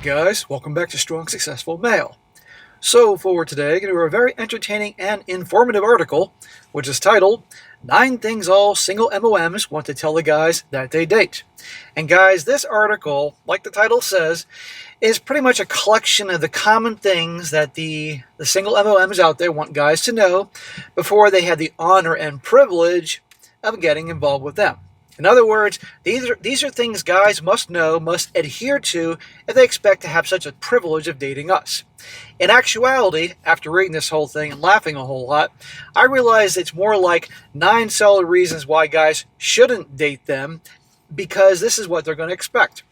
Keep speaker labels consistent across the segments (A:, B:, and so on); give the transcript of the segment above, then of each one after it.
A: Alright guys, welcome back to Strong Successful Male. So for today, I'm going to do a very entertaining and informative article, which is titled, 9 Things All Single MOMs Want to Tell the Guys That They Date. And guys, this article, like the title says, is pretty much a collection of the common things that the single MOMs out there want guys to know before they have the honor and privilege of getting involved with them. In other words, these are things guys must know, must adhere to, if they expect to have such a privilege of dating us. In actuality, after reading this whole thing and laughing a whole lot, I realized it's more like 9 solid reasons why guys shouldn't date them, because this is what they're going to expect.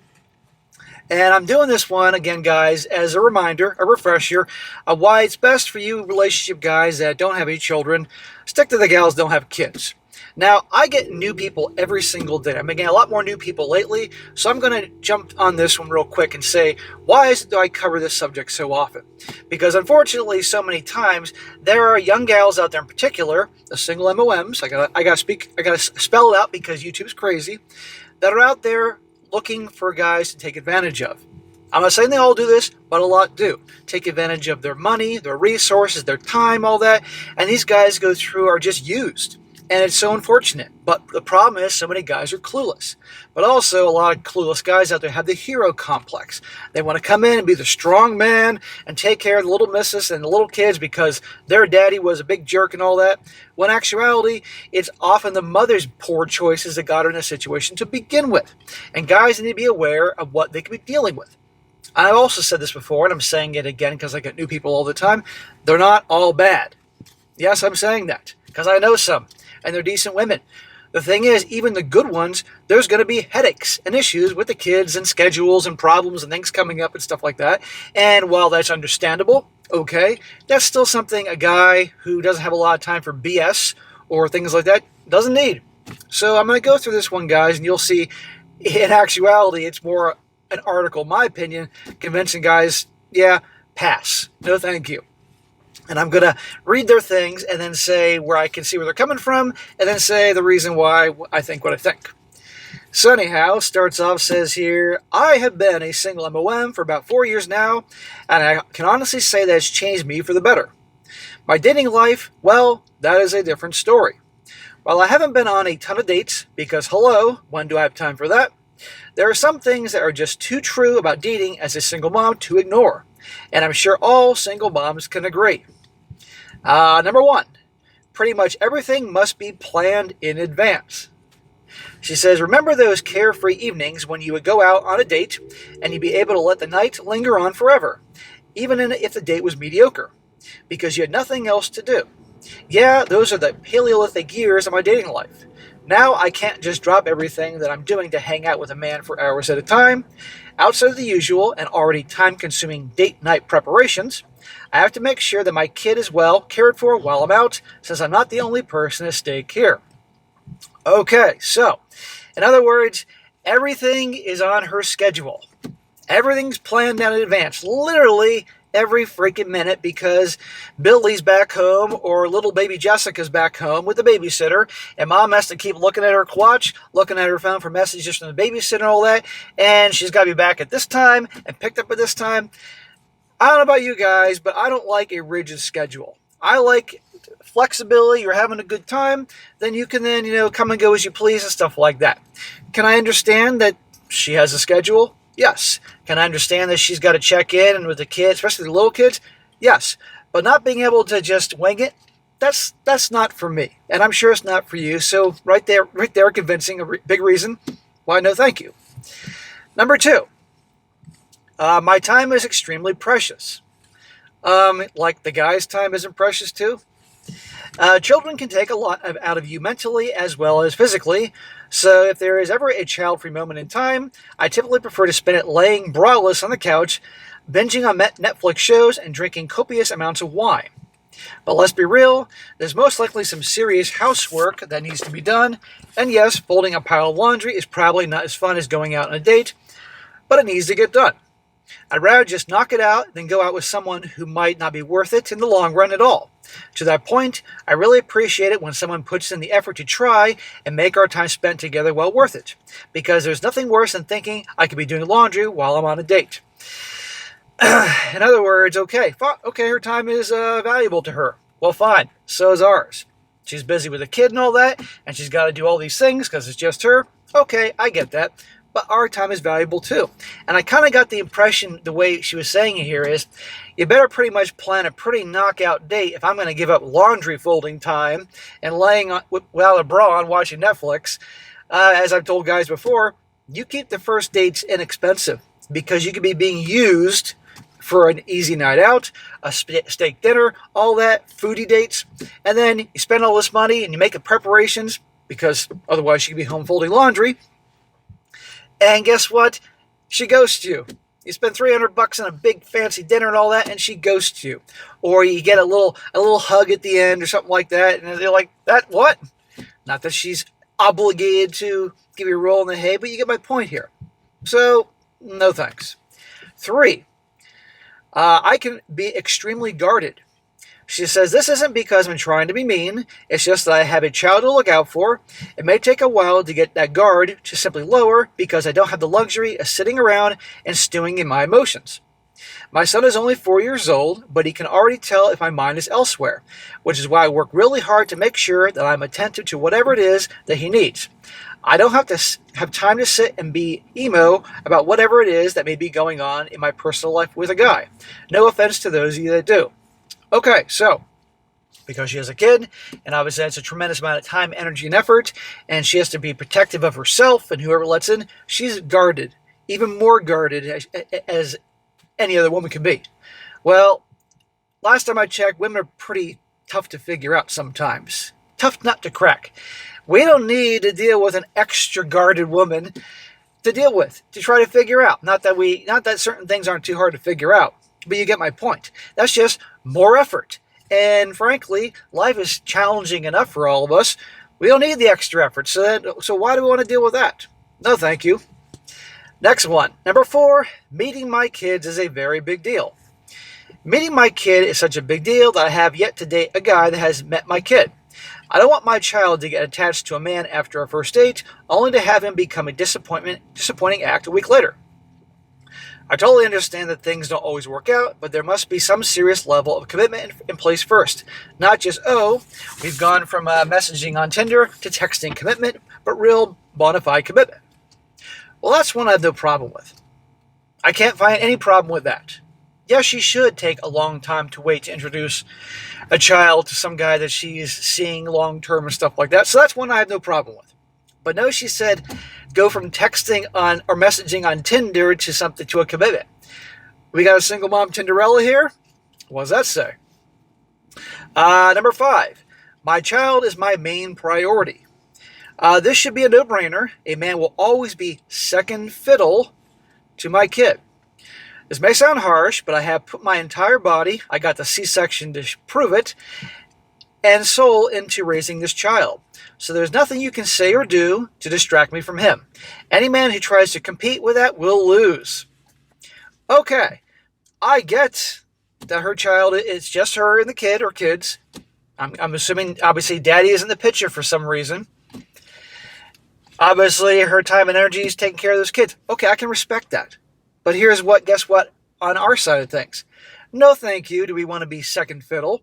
A: And I'm doing this one, again, guys, as a reminder, a refresher, of why it's best for you relationship guys that don't have any children, stick to the gals that don't have kids. Now, I get new people every single day. I'm getting a lot more new people lately, so I'm going to jump on this one real quick and say, why do I cover this subject so often? Because unfortunately, so many times, there are young gals out there in particular, the single MOMs, I gotta spell it out because YouTube's crazy, that are out there looking for guys to take advantage of. I'm not saying they all do this, but a lot do. Take advantage of their money, their resources, their time, all that, and these guys are just used. And it's so unfortunate. But the problem is so many guys are clueless. But also a lot of clueless guys out there have the hero complex. They want to come in and be the strong man and take care of the little missus and the little kids because their daddy was a big jerk and all that. When in actuality, it's often the mother's poor choices that got her in a situation to begin with. And guys need to be aware of what they could be dealing with. I've also said this before, and I'm saying it again because I get new people all the time. They're not all bad. Yes, I'm saying that because I know some. And they're decent women. The thing is, even the good ones, there's going to be headaches and issues with the kids and schedules and problems and things coming up and stuff like that. And while that's understandable, okay, that's still something a guy who doesn't have a lot of time for BS or things like that doesn't need. So I'm going to go through this one, guys, and you'll see in actuality it's more an article, in my opinion, convincing guys, yeah, pass. No thank you. And I'm going to read their things and then say where I can see where they're coming from and then say the reason why I think what I think. So anyhow, starts off, says here, I have been a single MOM for about 4 years now, and I can honestly say that it's changed me for the better. My dating life, well, that is a different story. While I haven't been on a ton of dates, because hello, when do I have time for that? There are some things that are just too true about dating as a single mom to ignore. And I'm sure all single moms can agree. Number 1, pretty much everything must be planned in advance. She says, remember those carefree evenings when you would go out on a date and you'd be able to let the night linger on forever, even if the date was mediocre, because you had nothing else to do. Yeah, those are the Paleolithic years of my dating life. Now I can't just drop everything that I'm doing to hang out with a man for hours at a time. Outside of the usual and already time-consuming date night preparations, I have to make sure that my kid is well cared for while I'm out, since I'm not the only person at stake here. Okay, so, in other words, everything is on her schedule. Everything's planned out in advance, literally every freaking minute, because Billy's back home or little baby Jessica's back home with the babysitter, and mom has to keep looking at her watch, looking at her phone for messages from the babysitter and all that, and she's got to be back at this time and picked up at this time. I don't know about you guys, but I don't like a rigid schedule. I like flexibility. You're having a good time, then you can come and go as you please and stuff like that. Can I understand that she has a schedule? Yes. Can I understand that she's got to check in and with the kids, especially the little kids? Yes. But not being able to just wing it, that's not for me. And I'm sure it's not for you. So right there convincing, big reason why no thank you. Number 2, my time is extremely precious. Like the guy's time isn't precious too. Children can take a lot out of you mentally as well as physically, so if there is ever a child-free moment in time, I typically prefer to spend it laying braless on the couch, binging on Netflix shows, and drinking copious amounts of wine. But let's be real, there's most likely some serious housework that needs to be done, and yes, folding a pile of laundry is probably not as fun as going out on a date, but it needs to get done. I'd rather just knock it out than go out with someone who might not be worth it in the long run at all. To that point, I really appreciate it when someone puts in the effort to try and make our time spent together well worth it, because there's nothing worse than thinking I could be doing laundry while I'm on a date. In other words, okay, her time is valuable to her. Well, fine, so is ours. She's busy with a kid and all that, and she's got to do all these things because it's just her. Okay, I get that. But our time is valuable too. And I kind of got the impression, the way she was saying it here is, you better pretty much plan a pretty knockout date if I'm going to give up laundry folding time and laying without a bra on watching Netflix. As I've told guys before, you keep the first dates inexpensive because you could be being used for an easy night out, a steak dinner, all that, foodie dates, and then you spend all this money and you make the preparations because otherwise she could be home folding laundry. And guess what? She ghosts you. You spend $300 on a big fancy dinner and all that, and she ghosts you. Or you get a little hug at the end or something like that, and they're like, "That what?" Not that she's obligated to give you a roll in the hay, but you get my point here. So, no thanks. 3. I can be extremely guarded. She says, this isn't because I'm trying to be mean. It's just that I have a child to look out for. It may take a while to get that guard to simply lower because I don't have the luxury of sitting around and stewing in my emotions. My son is only 4 years old, but he can already tell if my mind is elsewhere, which is why I work really hard to make sure that I'm attentive to whatever it is that he needs. I don't have to have time to sit and be emo about whatever it is that may be going on in my personal life with a guy. No offense to those of you that do. Okay, so, because she has a kid, and obviously that's a tremendous amount of time, energy, and effort, and she has to be protective of herself and whoever lets in, she's guarded, even more guarded as any other woman can be. Well, last time I checked, women are pretty tough to figure out sometimes. Tough nut to crack. We don't need to deal with an extra guarded woman to deal with, to try to figure out. Not that certain things aren't too hard to figure out, but you get my point. That's just more effort. And frankly, life is challenging enough for all of us. We don't need the extra effort. So why do we want to deal with that? No, thank you. Next one. Number 4, meeting my kids is a very big deal. Meeting my kid is such a big deal that I have yet to date a guy that has met my kid. I don't want my child to get attached to a man after a first date, only to have him become a disappointing act a week later. I totally understand that things don't always work out, but there must be some serious level of commitment in place first. Not just, we've gone from messaging on Tinder to texting commitment, but real bona fide commitment. Well, that's one I have no problem with. I can't find any problem with that. Yes, she should take a long time to wait to introduce a child to some guy that she's seeing long-term and stuff like that. So that's one I have no problem with. But no, she said, go from texting on or messaging on Tinder to a commitment. We got a single mom Tinderella here? What does that say? Number 5, my child is my main priority. This should be a no-brainer. A man will always be second fiddle to my kid. This may sound harsh, but I have put my entire body, I got the C-section to prove it, and soul into raising this child. So there's nothing you can say or do to distract me from him. Any man who tries to compete with that will lose. Okay, I get that her child, it's just her and the kid or kids. I'm assuming, obviously, daddy is in the picture for some reason. Obviously, her time and energy is taking care of those kids. Okay, I can respect that. But guess what, on our side of things? No thank you, do we want to be second fiddle,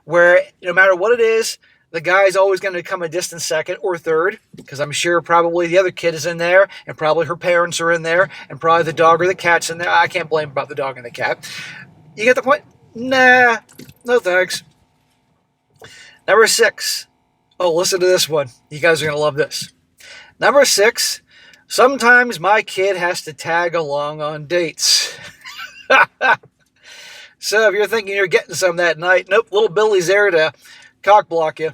A: where no matter what it is, the guy's always going to come a distant second or third, because I'm sure probably the other kid is in there, and probably her parents are in there, and probably the dog or the cat's in there. I can't blame about the dog and the cat. You get the point? Nah, no thanks. Number 6. Oh, listen to this one. You guys are going to love this. Number 6. Sometimes my kid has to tag along on dates. So if you're thinking you're getting some that night, nope, little Billy's there to cock block you.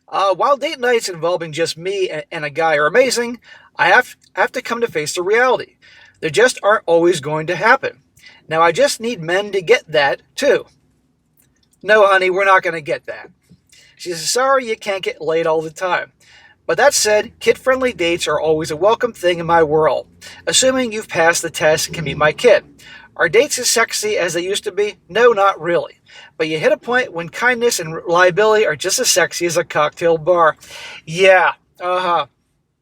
A: While date nights involving just me and a guy are amazing, I have to come to face the reality. They just aren't always going to happen. Now I just need men to get that too. No, honey, we're not going to get that. She says, sorry you can't get laid all the time. But that said, kid-friendly dates are always a welcome thing in my world, assuming you've passed the test and can meet my kid. Are dates as sexy as they used to be? No, not really. But you hit a point when kindness and reliability are just as sexy as a cocktail bar. Yeah,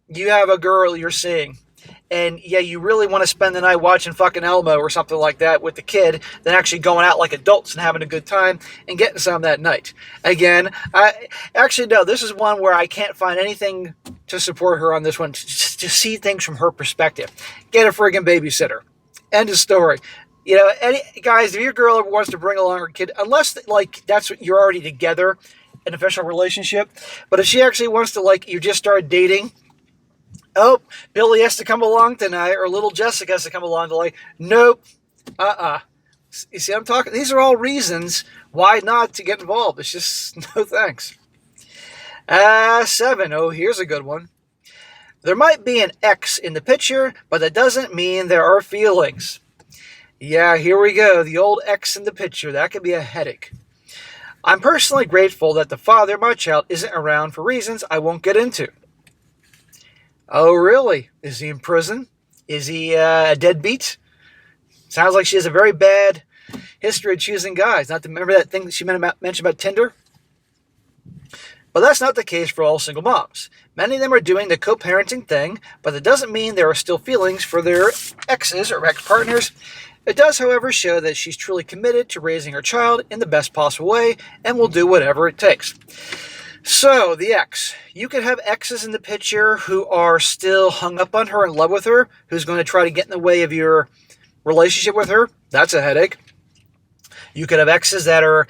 A: you have a girl you're seeing. And yeah, you really want to spend the night watching fucking Elmo or something like that with the kid than actually going out like adults and having a good time and getting some that night. Again, no, this is one where I can't find anything to support her on this one, to see things from her perspective. Get a friggin' babysitter. End of story. Guys, if your girl ever wants to bring along her kid, unless that's what you're already together, an official relationship, but if she actually wants to, you just started dating, oh, Billy has to come along tonight, or little Jessica has to come along to nope, You see, I'm talking, these are all reasons why not to get involved. It's just, no thanks. 7, here's a good one. There might be an X in the picture, but that doesn't mean there are feelings. Yeah, here we go, the old X in the picture. That could be a headache. I'm personally grateful that the father of my child isn't around for reasons I won't get into. Oh, really? Is he in prison? Is he a deadbeat? Sounds like she has a very bad history of choosing guys. Not to remember that thing that she mentioned about Tinder? But that's not the case for all single moms. Many of them are doing the co-parenting thing, but that doesn't mean there are still feelings for their exes or ex-partners. It does, however, show that she's truly committed to raising her child in the best possible way and will do whatever it takes. So, the ex. You could have exes in the picture who are still hung up on her, in love with her, who's going to try to get in the way of your relationship with her. That's a headache. You could have exes that are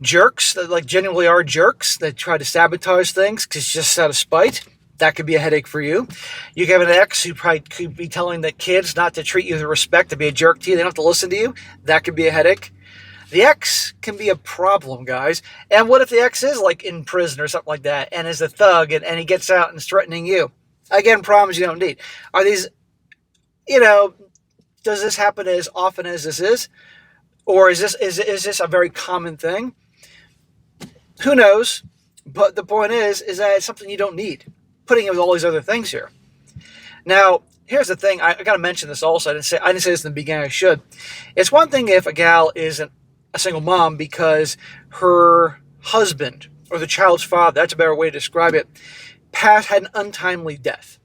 A: jerks, that genuinely are jerks, that try to sabotage things because just out of spite. That could be a headache for you. You could have an ex who probably could be telling the kids not to treat you with respect, to be a jerk to you. They don't have to listen to you. That could be a headache. The ex can be a problem, guys. And what if the ex is in prison or something like that and is a thug and he gets out and is threatening you? Again, problems you don't need. Are these, does this happen as often as this is? Or is this a very common thing? Who knows? But the point is that it's something you don't need. Putting it with all these other things here. Now, here's the thing. I got to mention this also. I didn't say this in the beginning. I should. It's one thing if a gal isn't a single mom because her husband or the child's father, that's a better way to describe it, had an untimely death.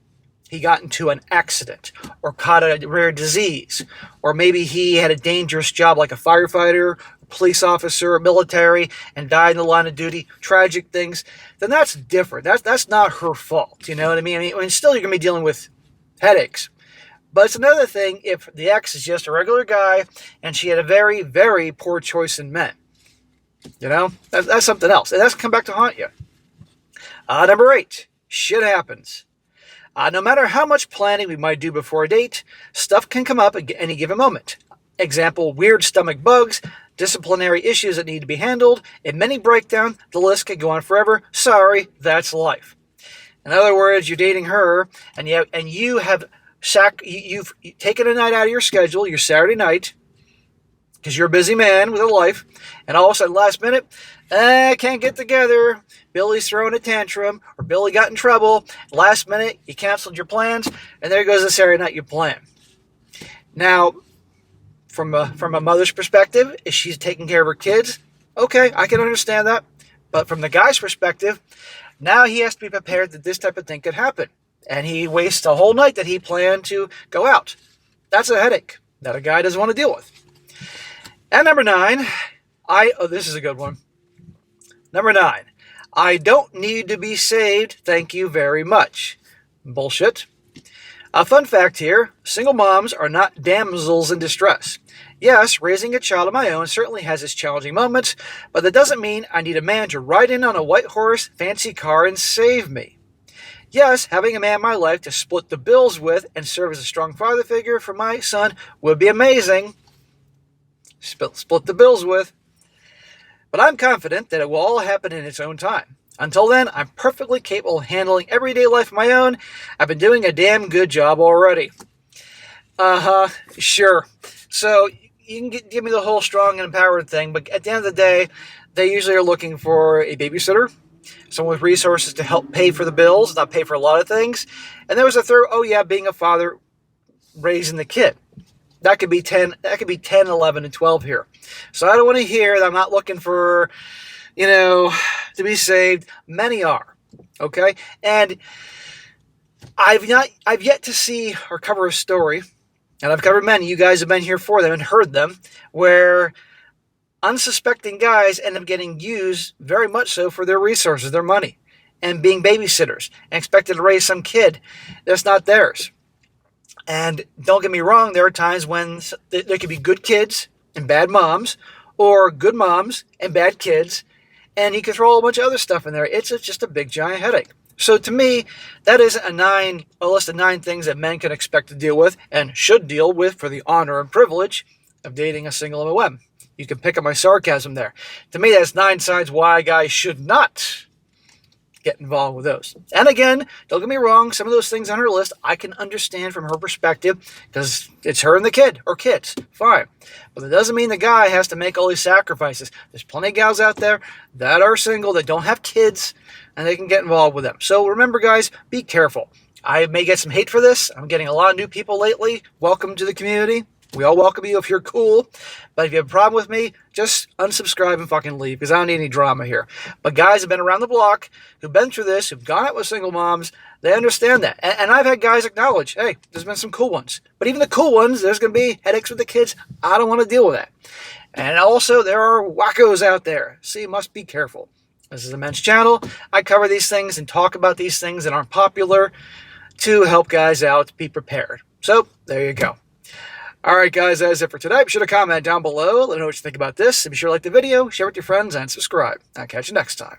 A: He got into an accident or caught a rare disease, or maybe he had a dangerous job like a firefighter, a police officer, military, and died in the line of duty, tragic things, then that's different. That's not her fault, you know what I mean? I mean, still you're going to be dealing with headaches. But it's another thing if the ex is just a regular guy and she had a very, very poor choice in men. That's something else. And that's come back to haunt you. Number 8, shit happens. No matter how much planning we might do before a date, stuff can come up at any given moment. Example, weird stomach bugs, disciplinary issues that need to be handled, a mini breakdown, the list could go on forever. Sorry, that's life. In other words, you're dating her, and you've taken a night out of your schedule, your Saturday night, because you're a busy man with a life, and all of a sudden, last minute, can't get together, Billy's throwing a tantrum, or Billy got in trouble, last minute, you canceled your plans, and there goes the Saturday night you plan. Now, from a mother's perspective, if she's taking care of her kids, okay, I can understand that. But from the guy's perspective, now he has to be prepared that this type of thing could happen. And he wastes a whole night that he planned to go out. That's a headache that a guy doesn't want to deal with. And number 9, this is a good one. Number 9, I don't need to be saved, thank you very much. Bullshit. A fun fact here, single moms are not damsels in distress. Yes, raising a child of my own certainly has its challenging moments, but that doesn't mean I need a man to ride in on a white horse, fancy car, and save me. Yes, having a man in my life to split the bills with and serve as a strong father figure for my son would be amazing. Split the bills with. But I'm confident that it will all happen in its own time. Until then, I'm perfectly capable of handling everyday life of my own. I've been doing a damn good job already. Sure. So you can give me the whole strong and empowered thing, but at the end of the day, they usually are looking for a babysitter, someone with resources to help pay for the bills, not pay for a lot of things. And there was a third, oh yeah, being a father, raising the kid. That could be 10, 11, and 12 here. So I don't want to hear that I'm not looking for, to be saved. Many are, okay? And I've yet to see or cover a story, and I've covered many, you guys have been here for them and heard them, where unsuspecting guys end up getting used very much so for their resources, their money, and being babysitters and expected to raise some kid that's not theirs. And don't get me wrong, there are times when there could be good kids and bad moms, or good moms and bad kids, and you can throw a whole bunch of other stuff in there. It's just a big giant headache. So to me, that is a list of 9 things that men can expect to deal with and should deal with for the honor and privilege of dating a single MOM. You can pick up my sarcasm there. To me, that's 9 signs why guys should not get involved with those. And again, don't get me wrong, some of those things on her list I can understand from her perspective because it's her and the kid, or kids, fine. But it doesn't mean the guy has to make all these sacrifices. There's plenty of gals out there that are single, that don't have kids, and they can get involved with them. So remember, guys, be careful. I may get some hate for this. I'm getting a lot of new people lately. Welcome to the community. We all welcome you if you're cool. But if you have a problem with me, just unsubscribe and fucking leave, because I don't need any drama here. But guys have been around the block, who've been through this, who've gone out with single moms, they understand that. And I've had guys acknowledge, hey, there's been some cool ones. But even the cool ones, there's going to be headaches with the kids. I don't want to deal with that. And also, there are wackos out there. So you must be careful. This is a men's channel. I cover these things and talk about these things that aren't popular to help guys out be prepared. So, there you go. Alright guys, that is it for today. Be sure to comment down below. Let me know what you think about this. And be sure to like the video, share it with your friends, and subscribe. I'll catch you next time.